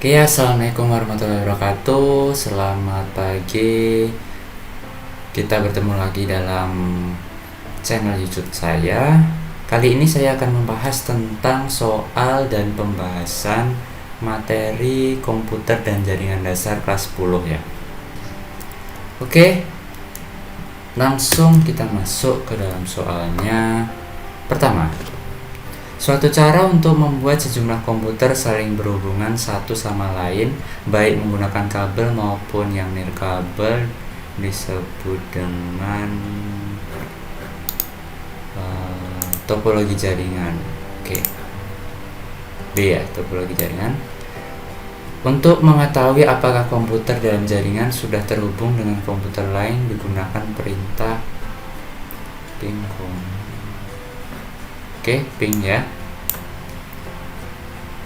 Oke, assalamualaikum warahmatullahi wabarakatuh. Selamat pagi. Kita bertemu lagi dalam channel YouTube saya. Kali ini saya akan membahas tentang soal dan pembahasan materi komputer dan jaringan dasar kelas 10 ya. Oke, langsung kita masuk ke dalam soalnya. Pertama, suatu cara untuk membuat sejumlah komputer saling berhubungan satu sama lain, baik menggunakan kabel maupun yang nirkabel, disebut dengan topologi jaringan. Oke. B ya, topologi jaringan. Untuk mengetahui apakah komputer dalam jaringan sudah terhubung dengan komputer lain, digunakan perintah ping. Oke, ping ya.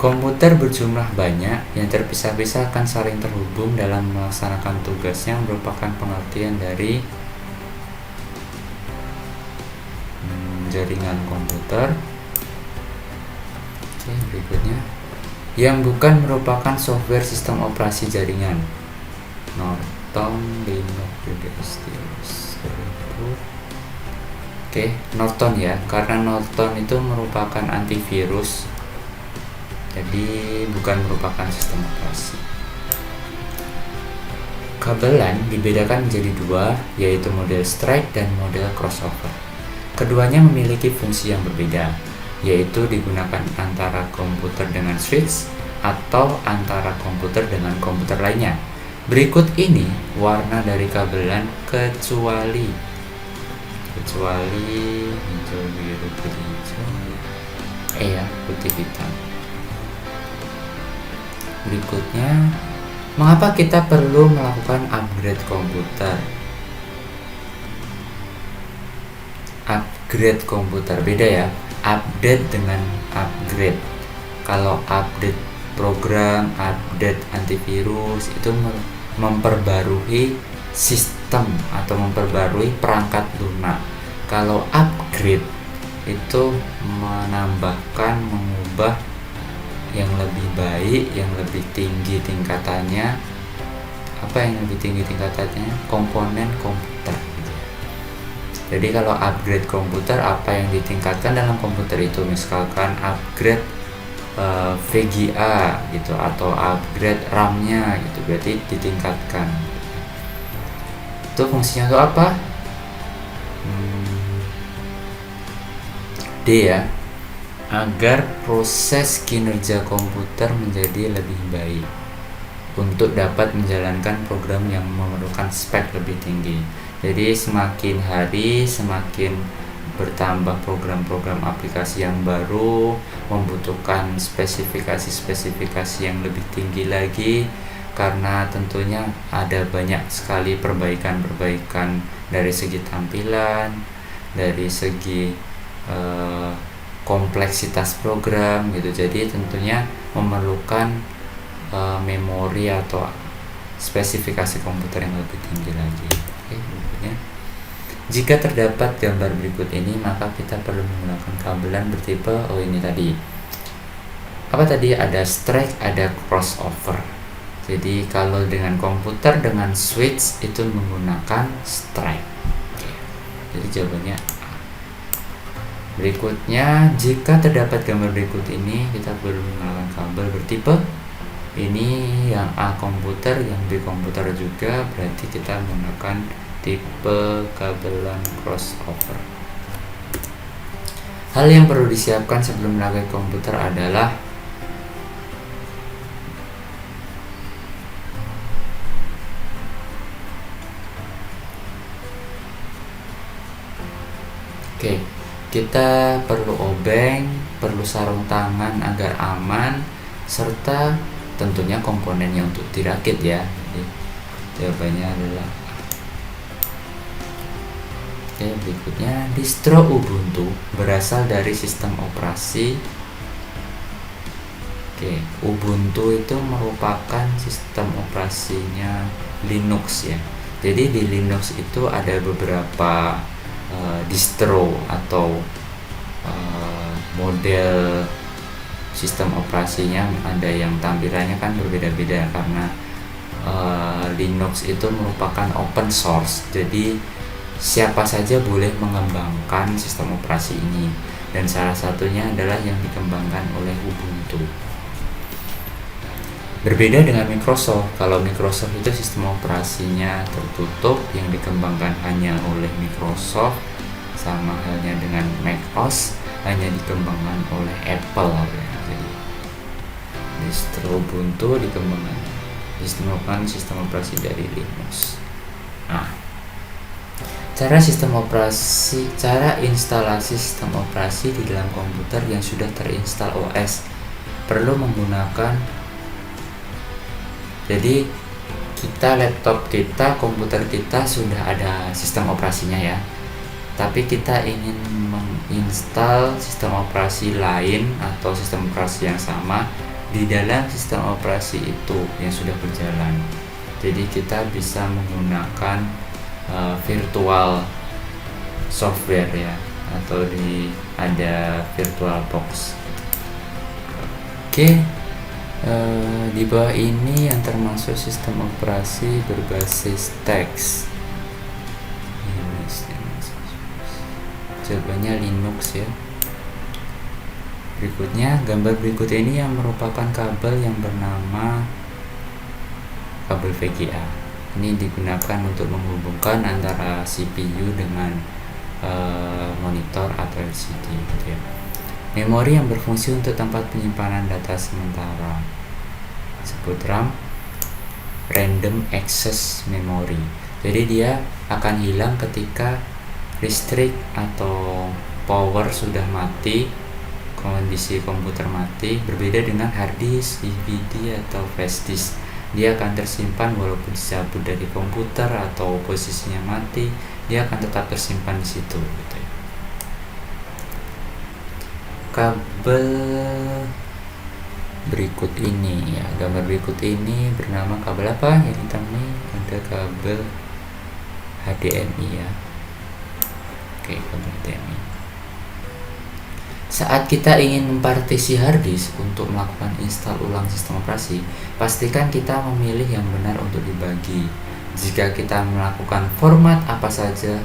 Komputer berjumlah banyak yang terpisah-pisah akan saling terhubung dalam melaksanakan tugasnya, merupakan pengertian dari jaringan komputer. Oke, berikutnya, yang bukan merupakan software sistem operasi jaringan. Norton, Linux, Windows. Oke, Norton ya, karena Norton itu merupakan antivirus, jadi bukan merupakan sistem operasi. Kabelan dibedakan menjadi dua, yaitu model strike dan model crossover. Keduanya memiliki fungsi yang berbeda, yaitu digunakan antara komputer dengan switch atau antara komputer dengan komputer lainnya. Berikut ini warna dari kabelan kecuali hijau, biru, putih, hijau, ya, putih hitam. Berikutnya, mengapa kita perlu melakukan upgrade komputer? Upgrade komputer beda ya, update dengan upgrade. Kalau update program, update antivirus itu memperbarui sistem atau memperbarui perangkat lunak. Kalau upgrade itu menambahkan, mengubah yang lebih baik, yang lebih tinggi tingkatannya. Apa yang lebih tinggi tingkatannya? Komponen komputer gitu. Jadi kalau upgrade komputer, apa yang ditingkatkan dalam komputer itu, misalkan upgrade VGA gitu, atau upgrade RAM-nya gitu, berarti ditingkatkan. Itu fungsinya untuk apa? D ya, agar proses kinerja komputer menjadi lebih baik untuk dapat menjalankan program yang memerlukan spek lebih tinggi. Jadi semakin hari semakin bertambah program-program aplikasi yang baru, membutuhkan spesifikasi-spesifikasi yang lebih tinggi lagi, karena tentunya ada banyak sekali perbaikan-perbaikan dari segi tampilan, dari segi kompleksitas program gitu. Jadi tentunya memerlukan memori atau spesifikasi komputer yang lebih tinggi lagi. Oke, berikutnya, jika terdapat gambar berikut ini, maka kita perlu menggunakan kabelan bertipe ini tadi. Apa tadi? Ada strike, ada crossover. Jadi kalau dengan komputer dengan switch itu menggunakan strike. Oke. Jadi jawabannya A. Berikutnya, jika terdapat gambar berikut ini, kita perlu menggunakan kabel bertipe ini, yang A komputer, yang B komputer juga, berarti kita menggunakan tipe kabelan crossover. Hal yang perlu disiapkan sebelum memakai komputer adalah kita perlu obeng, perlu sarung tangan agar aman, serta tentunya komponennya untuk dirakit ya. Jadi jawabannya adalah berikutnya, distro Ubuntu berasal dari sistem operasi. Ubuntu itu merupakan sistem operasinya Linux ya. Jadi di Linux itu ada beberapa distro atau model sistem operasinya ada yang tampilannya kan berbeda-beda karena Linux itu merupakan open source, jadi siapa saja boleh mengembangkan sistem operasi ini, dan salah satunya adalah yang dikembangkan oleh Ubuntu. Berbeda dengan Microsoft, kalau Microsoft itu sistem operasinya tertutup yang dikembangkan hanya oleh Microsoft, sama halnya dengan macOS hanya dikembangkan oleh Apple ya. Jadi distro Ubuntu dikembangkan sistem operasi dari Linux. Nah, cara instalasi sistem operasi di dalam komputer yang sudah terinstall OS perlu menggunakan, jadi laptop kita, komputer kita sudah ada sistem operasinya ya, tapi kita ingin menginstal sistem operasi lain atau sistem operasi yang sama di dalam sistem operasi itu yang sudah berjalan. Jadi kita bisa menggunakan virtual software ya, atau ada VirtualBox. Oke. Di bawah ini yang termasuk sistem operasi berbasis teks. Jawabannya Linux ya. Berikutnya, gambar berikut ini yang merupakan kabel yang bernama kabel VGA. Ini digunakan untuk menghubungkan antara CPU dengan monitor atau LCD gitu ya. Memori yang berfungsi untuk tempat penyimpanan data sementara, sebut RAM, random access memory. Jadi dia akan hilang ketika listrik atau power sudah mati, kondisi komputer mati. Berbeda dengan hard disk, DVD atau flash disk, dia akan tersimpan walaupun dicabut dari komputer atau posisinya mati, dia akan tetap tersimpan di situ gitu ya. Kabel berikut ini ya, gambar berikut ini bernama kabel apa? Yang hitam ini ada kabel HDMI ya. Oke, kabel HDMI. Saat kita ingin mempartisi hard disk untuk melakukan install ulang sistem operasi, pastikan kita memilih yang benar untuk dibagi. Jika kita melakukan format apa saja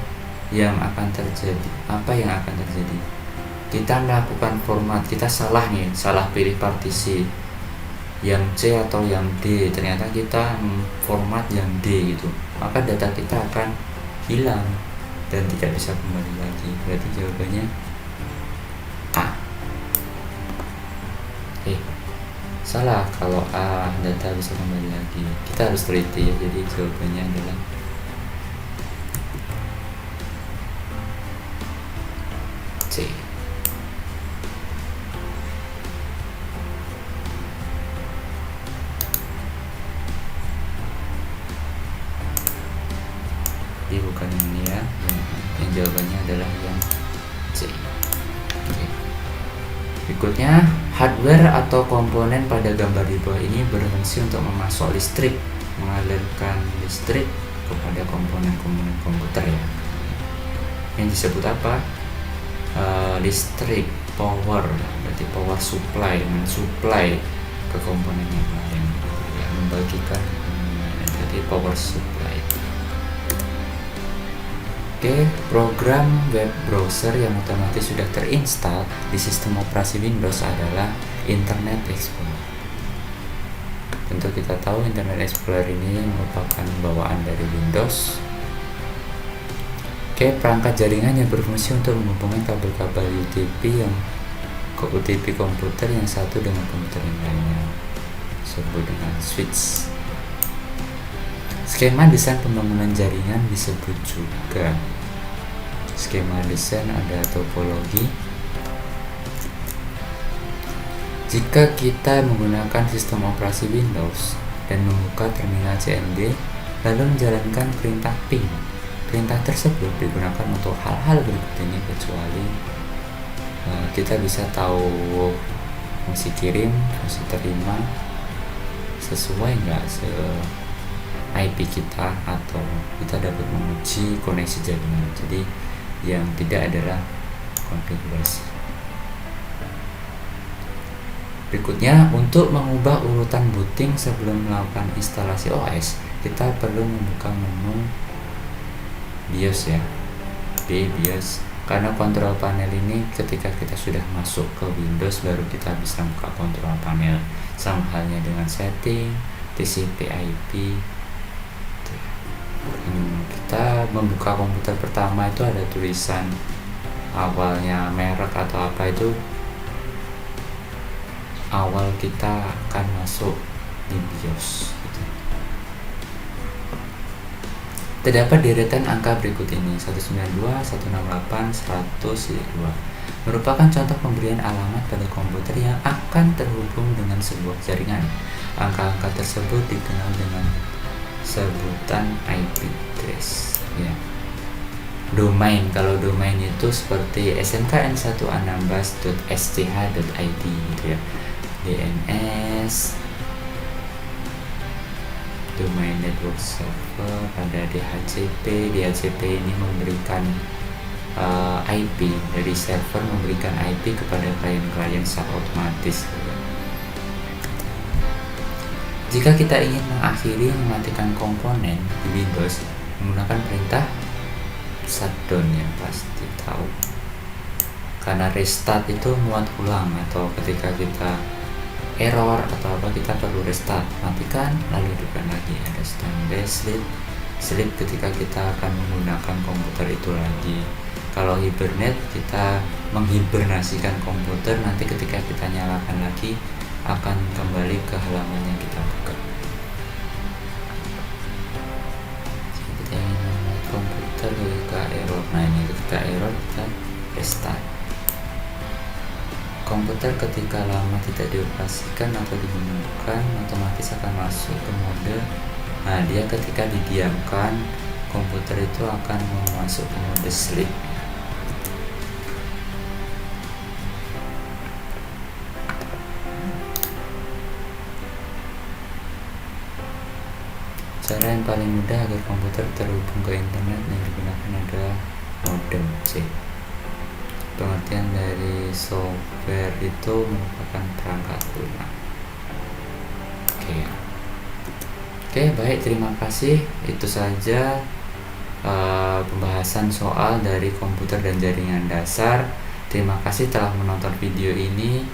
yang akan terjadi, apa yang akan terjadi? Kita melakukan format, kita salah pilih partisi yang C atau yang D, ternyata kita format yang D gitu, maka data kita akan hilang dan tidak bisa kembali lagi. Berarti jawabannya A. Salah kalau A, data bisa kembali lagi. Kita harus teliti ya, jadi jawabannya adalah C. Bukan ini ya, yang jawabannya adalah yang C. Oke. Berikutnya, hardware atau komponen pada gambar di bawah ini berfungsi untuk memasok listrik, mengalirkan listrik kepada komponen-komponen komputer ya. Yang disebut apa? Listrik, power, berarti power supply, mensupply ke komponen yang lain, ya, membagikan, jadi power supply. Oke, program web browser yang otomatis sudah terinstall di sistem operasi Windows adalah Internet Explorer. Tentu kita tahu Internet Explorer ini merupakan bawaan dari Windows. Oke, perangkat jaringan yang berfungsi untuk menghubungkan kabel-kabel UTP yang ke UTP komputer yang satu dengan komputer yang lainnya, disebut dengan switch. Skema desain pembangunan jaringan disebut juga skema desain, ada topologi. Jika kita menggunakan sistem operasi Windows dan membuka terminal CMD lalu menjalankan perintah ping, perintah tersebut digunakan untuk hal-hal berikut ini, kecuali kita bisa tahu fungsi kirim, fungsi terima sesuai nggak IP kita, atau kita dapat menguji koneksi jaringan. Jadi yang tidak adalah konfigurasi. Berikutnya, untuk mengubah urutan booting sebelum melakukan instalasi OS, kita perlu membuka menu BIOS ya, BIOS. Karena kontrol panel ini ketika kita sudah masuk ke Windows baru kita bisa buka kontrol panel. Sama halnya dengan setting, TCP/IP. Kita membuka komputer pertama itu ada tulisan awalnya merek atau apa, itu awal kita akan masuk di BIOS. Terdapat deretan angka berikut ini: 192, 168, 102. Merupakan contoh pemberian alamat pada komputer yang akan terhubung dengan sebuah jaringan. Angka-angka tersebut dikenal dengan sebutan IP address ya. Domain, kalau domain itu seperti smkn116.sch.id gitu ya. DNS, domain network server, ada DHCP. DHCP ini memberikan IP dari server, memberikan IP kepada klien-klien secara otomatis. Jika kita ingin mengakhiri mematikan komponen di Windows menggunakan perintah shutdown ya, pasti tahu. Karena restart itu muat ulang, atau ketika kita error atau apa kita perlu restart, matikan lalu hidupkan lagi. Ada standby sleep ketika kita akan menggunakan komputer itu lagi. Kalau hibernate, kita menghibernasikan komputer, nanti ketika kita nyalakan lagi akan kembali ke halaman yang kita buka. Jika kita ingin membuat komputer ketika error, nah ini ketika error kita restart. Komputer ketika lama tidak dioperasikan atau digunakan otomatis akan masuk ke mode. Nah, dia ketika didiamkan, komputer itu akan masuk ke mode sleep. Cara yang paling mudah agar komputer terhubung ke internet yang digunakan adalah modem C. Pengertian dari software itu merupakan perangkat lunak. Oke, baik, terima kasih. Itu saja pembahasan soal dari komputer dan jaringan dasar. Terima kasih telah menonton video ini.